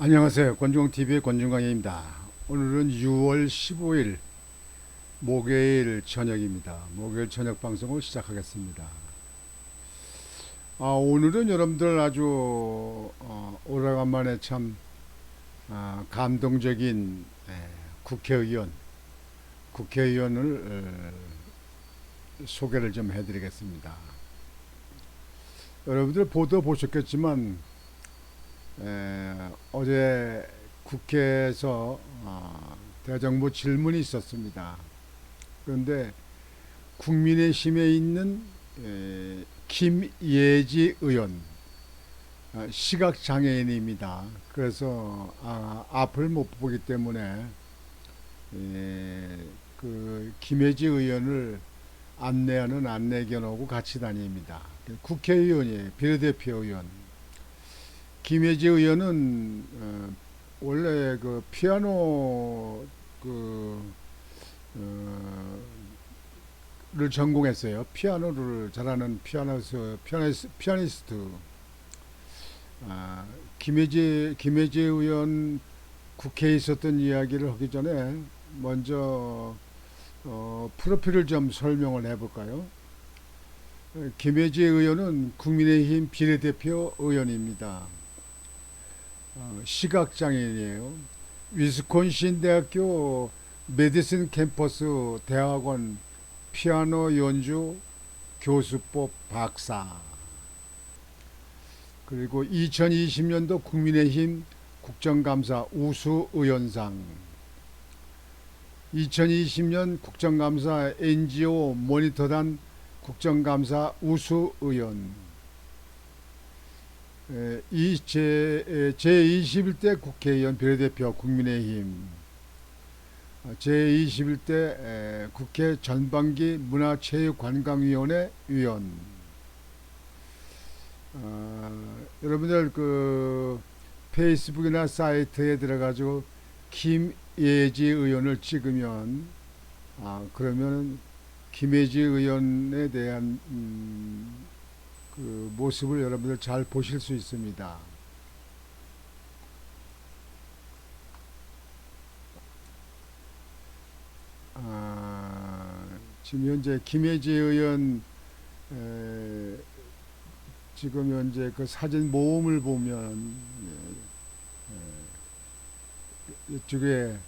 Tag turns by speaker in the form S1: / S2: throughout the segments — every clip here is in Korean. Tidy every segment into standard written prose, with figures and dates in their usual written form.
S1: 안녕하세요. 권중광TV의 권중광입니다. 오늘은 6월 15일 목요일 저녁입니다. 목요일 저녁 방송을 시작하겠습니다. 오늘은 여러분들 아주 오래간만에 참 감동적인 국회의원을 소개를 좀 해드리겠습니다. 여러분들 보도 보셨겠지만 어제 국회에서 대정부 질문이 있었습니다. 그런데 국민의힘에 있는 김예지 의원, 시각장애인입니다. 그래서 앞을 못 보기 때문에 그 김예지 의원을 안내하는 안내견하고 같이 다닙니다. 국회의원이에요. 비례대표 의원. 김혜지 의원은 원래 그 피아노 를 전공했어요. 피아노를 잘하는 피아니스트. 김혜지 의원 국회에 있었던 이야기를 하기 전에 먼저 프로필을 좀 설명을 해볼까요? 김혜지 의원은 국민의힘 비례대표 의원입니다. 시각장애인이에요. 위스콘신 대학교 메디슨 캠퍼스 대학원 피아노 연주 교수법 박사. 그리고 2020년도 국민의힘 국정감사 우수의원상, 2020년 국정감사 NGO 모니터단 국정감사 우수의원, 제21대 국회의원 비례대표 국민의힘, 제21대 국회 전반기 문화체육관광위원회 위원. 여러분들 그 페이스북이나 사이트에 들어가지고 김예지 의원을 찍으면 그러면 김혜지 의원에 대한 그 모습을 여러분들 잘 보실 수 있습니다. 지금 현재 김혜지 의원 지금 현재 그 사진 모음을 보면 이쪽에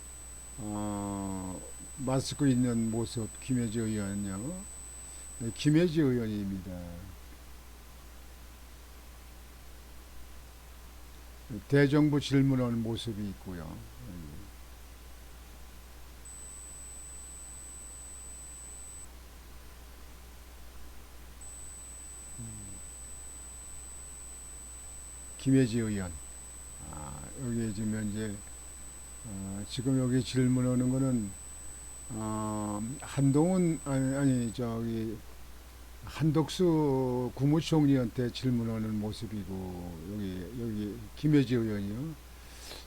S1: 마스크 있는 모습 김혜지 의원요. 네, 김혜지 의원입니다. 대정부 질문하는 모습이 있고요. 김혜지 의원. 여기 지금 현재 지금 여기 질문하는 거는 한동훈 아니 저기 한덕수 국무총리한테 질문하는 모습이고, 여기 김혜지 의원이요.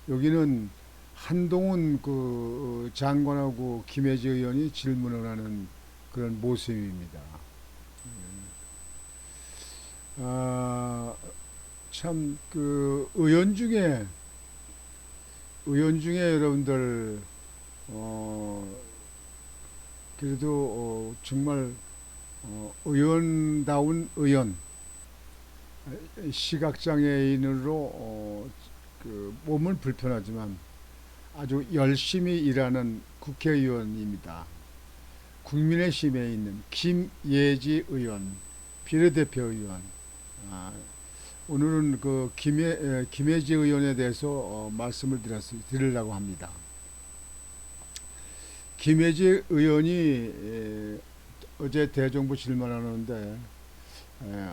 S1: 여기는 한동훈 그 장관하고 김혜지 의원이 질문을 하는 그런 모습입니다. 참 그 의원 중에 여러분들 그래도 정말 의원다운 의원, 시각장애인으로 그 몸은 불편하지만 아주 열심히 일하는 국회의원입니다. 국민의힘에 있는 김예지 의원, 비례대표 의원. 오늘은 그 김혜지 의원에 대해서 말씀을 드리려고 합니다. 김혜지 의원이 어제 대정부 질문하는데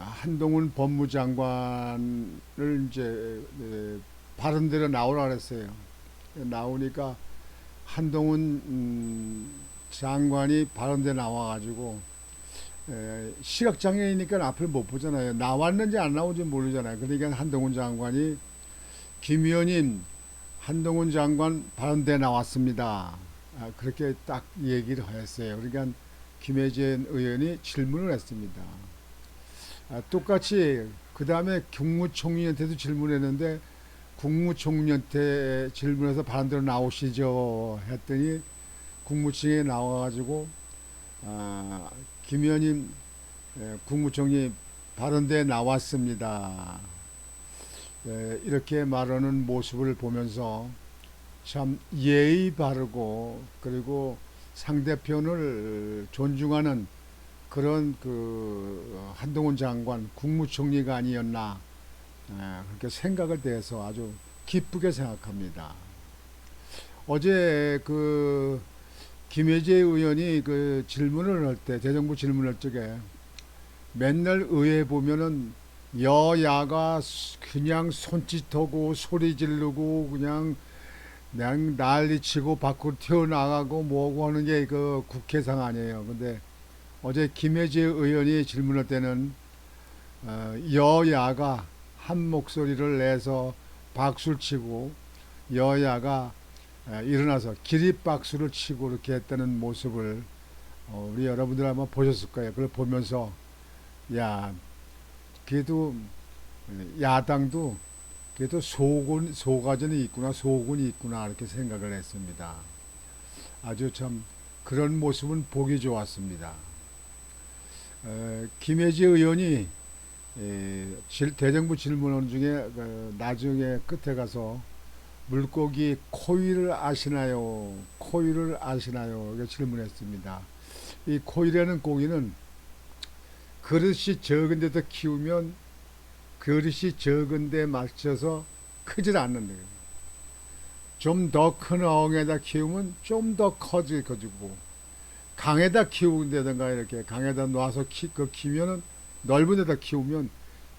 S1: 한동훈 법무장관을 이제 바른대로 나오라 그랬어요. 나오니까 한동훈 장관이 바른데 나와가지고 시각장애이니까 앞을 못 보잖아요. 나왔는지 안 나온지 모르잖아요. 그러니까 한동훈 장관이 김 의원님, 한동훈 장관 바른데 나왔습니다. 그렇게 딱 얘기를 했어요. 그러니까 김혜진 의원이 질문을 했습니다. 똑같이 그 다음에 국무총리한테도 질문했는데 국무총리한테 질문해서 바른대로 나오시죠 했더니 국무층에 나와가지고 김의원님 국무총리 바른데 나왔습니다. 이렇게 말하는 모습을 보면서 참 예의 바르고 그리고 상대편을 존중하는 그런 그 한동훈 장관 국무총리가 아니었나 그렇게 생각을 대해서 아주 기쁘게 생각합니다. 어제 그 김혜재 의원이 그 질문을 할 때 대정부 질문할 적에 맨날 의회 보면은 여야가 그냥 손짓하고 소리 지르고 그냥 난리치고 밖으로 튀어나가고 뭐고 하는 게 그 국회상 아니에요. 근데 어제 김혜재 의원이 질문할 때는 여야가 한 목소리를 내서 박수를 치고 여야가 일어나서 기립박수를 치고 이렇게 했다는 모습을 우리 여러분들 아마 보셨을 거예요. 그걸 보면서 야 그래도 야당도 그래도 소가전이 있구나 소군이 있구나 이렇게 생각을 했습니다. 아주 참 그런 모습은 보기 좋았습니다. 김혜지 의원이 대정부 질문원 중에 나중에 끝에 가서 물고기 코일을 아시나요? 코일을 아시나요? 이렇게 질문했습니다. 이 코일이라는 고기는 그릇이 적은 데서 키우면 그릇이 적은 데 맞춰서 크질 않는데요. 좀 더 큰 어항에다 키우면 좀 더 커지고 강에다 키우는데든가 이렇게 강에다 놔서 키면은 넓은 데다 키우면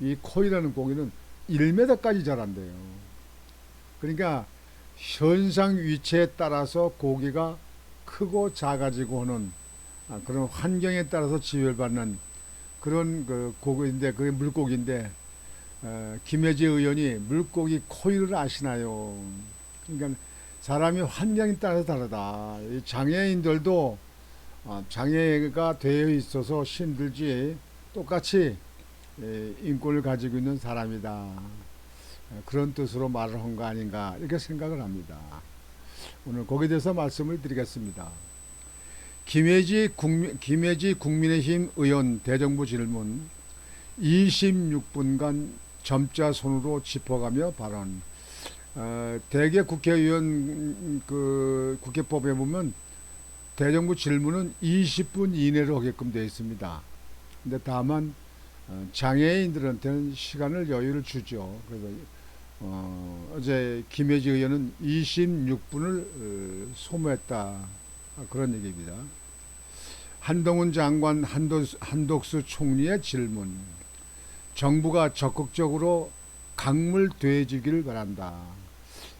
S1: 이 코이라는 고기는 1m까지 자란대요. 그러니까 현상 위치에 따라서 고기가 크고 작아지고 하는 그런 환경에 따라서 지혈받는 그런 그 고기인데 그게 물고기인데 김혜지 의원이 물고기 코일을 아시나요? 그러니까 사람이 환경에 따라서 다르다. 이 장애인들도 장애가 되어 있어서 힘들지 똑같이 인권을 가지고 있는 사람이다. 그런 뜻으로 말을 한 거 아닌가 이렇게 생각을 합니다. 오늘 거기에 대해서 말씀을 드리겠습니다. 김혜지 국민의힘 의원 대정부 질문 26분간 점자 손으로 짚어가며 발언. 대개 국회의원 그 국회법에 보면 대정부 질문은 20분 이내로 하게끔 되어 있습니다. 근데 다만 장애인들한테는 시간을 여유를 주죠. 그래서 어제 김혜지 의원은 26분을 소모했다 그런 얘기입니다. 한동훈 장관 한독수 총리의 질문. 정부가 적극적으로 강물돼지기를 바란다.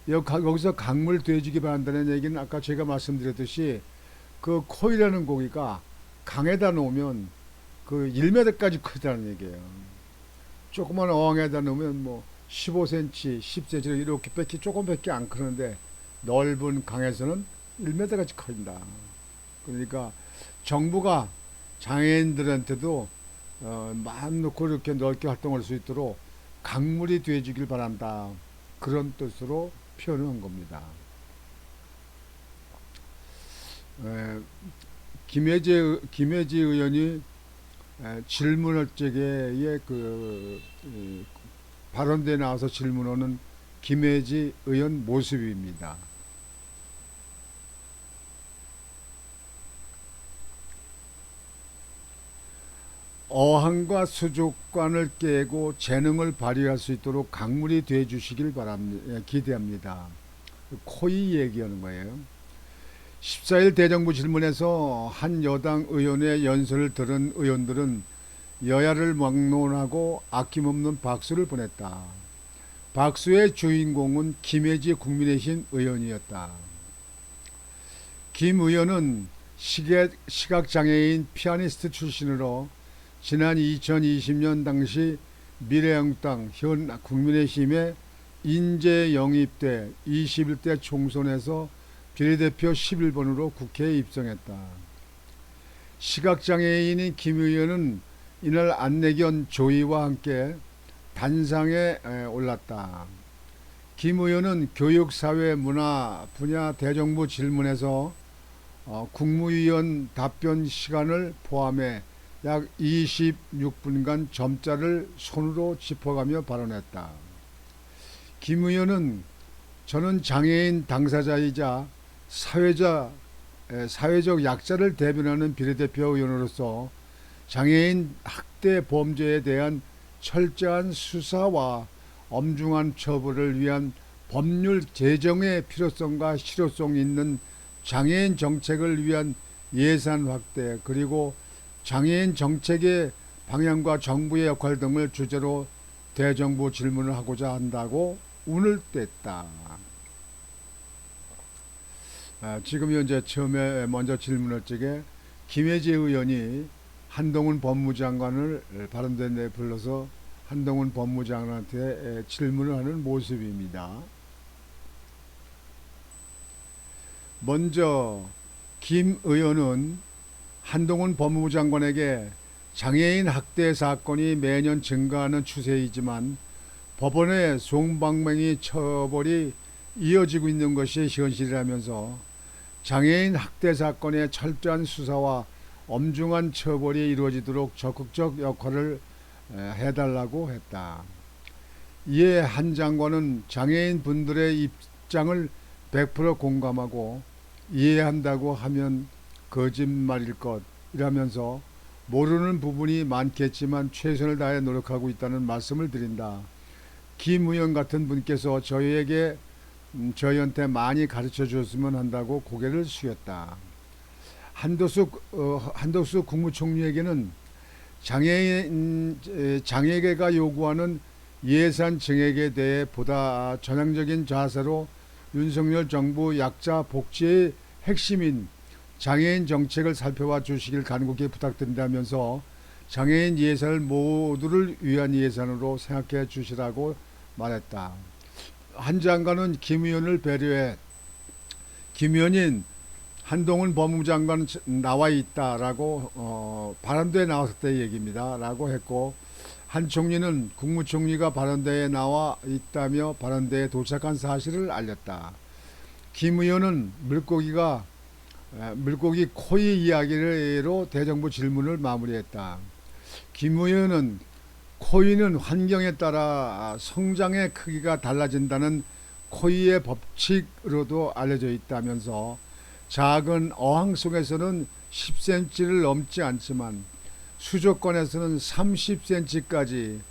S1: 여기서 강물돼지기 바란다는 얘기는 아까 제가 말씀드렸듯이 그 코이라는 고기가 강에다 놓으면 그 1m까지 크다는 얘기예요. 조그만 어항에다 놓으면 뭐 15cm, 10cm 이렇게 밖에 조금밖에 안 크는데 넓은 강에서는 1m까지 커진다. 그러니까 정부가 장애인들한테도 마음 놓고 이렇게 넓게 활동할 수 있도록 강물이 돼주길 바란다. 그런 뜻으로 표현한 겁니다. 김혜지 의원이 질문할 적에 그 발언대에 나와서 질문하는 김혜지 의원 모습입니다. 어항과 수족관을 깨고 재능을 발휘할 수 있도록 강물이 돼 주시길 바랍니다. 기대합니다. 코이 얘기하는 거예요. 14일 대정부 질문에서 한 여당 의원의 연설을 들은 의원들은 여야를 막론하고 아낌없는 박수를 보냈다. 박수의 주인공은 김혜지 국민의힘 의원이었다. 김 의원은 시각장애인 피아니스트 출신으로 지난 2020년 당시 미래한국당 현 국민의힘의 인재 영입대 21대 총선에서 비례대표 11번으로 국회에 입성했다. 시각장애인인 김 의원은 이날 안내견 조이와 함께 단상에 올랐다. 김 의원은 교육, 사회, 문화 분야 대정부 질문에서 국무위원 답변 시간을 포함해 약 26분간 점자를 손으로 짚어가며 발언했다. 김 의원은 저는 장애인 당사자이자 사회적 약자를 대변하는 비례대표 의원으로서 장애인 학대 범죄에 대한 철저한 수사와 엄중한 처벌을 위한 법률 제정의 필요성과 실효성 있는 장애인 정책을 위한 예산 확대, 그리고 장애인 정책의 방향과 정부의 역할 등을 주제로 대정부 질문을 하고자 한다고 운을 뗐다. 지금 현재 처음에 먼저 질문을 적에 김혜지 의원이 한동훈 법무장관을 발언된 데 불러서 한동훈 법무장관한테 질문을 하는 모습입니다. 먼저 김 의원은 한동훈 법무부 장관에게 장애인 학대 사건이 매년 증가하는 추세이지만 법원의 솜방망이 처벌이 이어지고 있는 것이 현실이라면서 장애인 학대 사건의 철저한 수사와 엄중한 처벌이 이루어지도록 적극적 역할을 해달라고 했다. 이에 한 장관은 장애인 분들의 입장을 100% 공감하고 이해한다고 하면 거짓말일 것이라면서 모르는 부분이 많겠지만 최선을 다해 노력하고 있다는 말씀을 드린다. 김 의원 같은 분께서 저희한테 많이 가르쳐 주었으면 한다고 고개를 숙였다. 한덕수 국무총리에게는 장애계가 요구하는 예산 증액에 대해 보다 전향적인 자세로 윤석열 정부 약자 복지의 핵심인 장애인 정책을 살펴봐 주시길 간곡히 부탁드린다면서 장애인 예산을 모두를 위한 예산으로 생각해 주시라고 말했다. 한 장관은 김 의원을 배려해 김 의원인 한동훈 법무부 장관 나와 있다라고 발언대에 나왔을 때 얘기입니다 라고 했고, 한 총리는 국무총리가 발언대에 나와 있다며 발언대에 도착한 사실을 알렸다. 김 의원은 물고기 코이 이야기로 대정부 질문을 마무리했다. 김 의원은 코이는 환경에 따라 성장의 크기가 달라진다는 코이의 법칙으로도 알려져 있다면서 작은 어항 속에서는 10cm를 넘지 않지만 수족관에서는 30cm까지,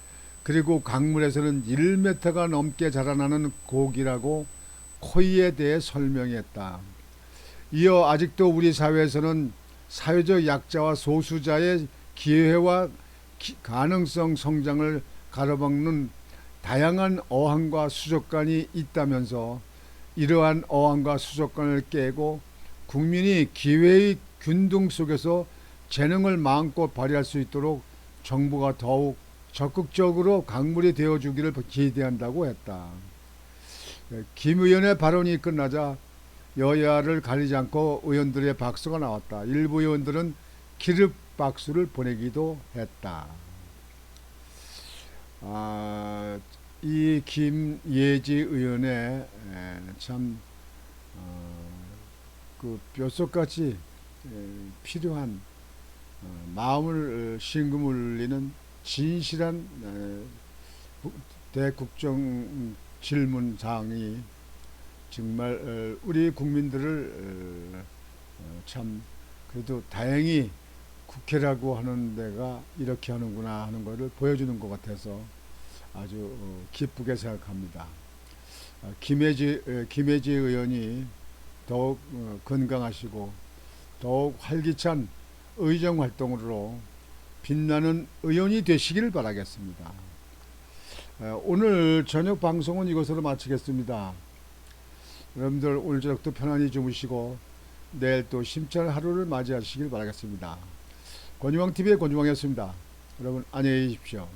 S1: 그리고 강물에서는 1m가 넘게 자라나는 고기라고 코이에 대해 설명했다. 이어 아직도 우리 사회에서는 사회적 약자와 소수자의 기회와 가능성 성장을 가로막는 다양한 어항과 수족관이 있다면서 이러한 어항과 수족관을 깨고 국민이 기회의 균등 속에서 재능을 마음껏 발휘할 수 있도록 정부가 더욱 적극적으로 강물이 되어주기를 기대한다고 했다. 김 의원의 발언이 끝나자 여야를 가리지 않고 의원들의 박수가 나왔다. 일부 의원들은 기립 박수를 보내기도 했다. 이 김예지 의원의 참 그 뼛속같이 필요한 마음을 싱금 울리는 진실한 대국정 질문 사항이 정말 우리 국민들을 참 그래도 다행히 국회라고 하는 데가 이렇게 하는구나 하는 것을 보여주는 것 같아서 아주 기쁘게 생각합니다. 김혜지 의원이 더욱 건강하시고 더욱 활기찬 의정 활동으로 빛나는 의원이 되시길 바라겠습니다. 오늘 저녁 방송은 이것으로 마치겠습니다. 여러분들 오늘 저녁도 편안히 주무시고 내일 또 힘찬 하루를 맞이하시길 바라겠습니다. 권유왕TV의 권유왕이었습니다. 여러분 안녕히 계십시오.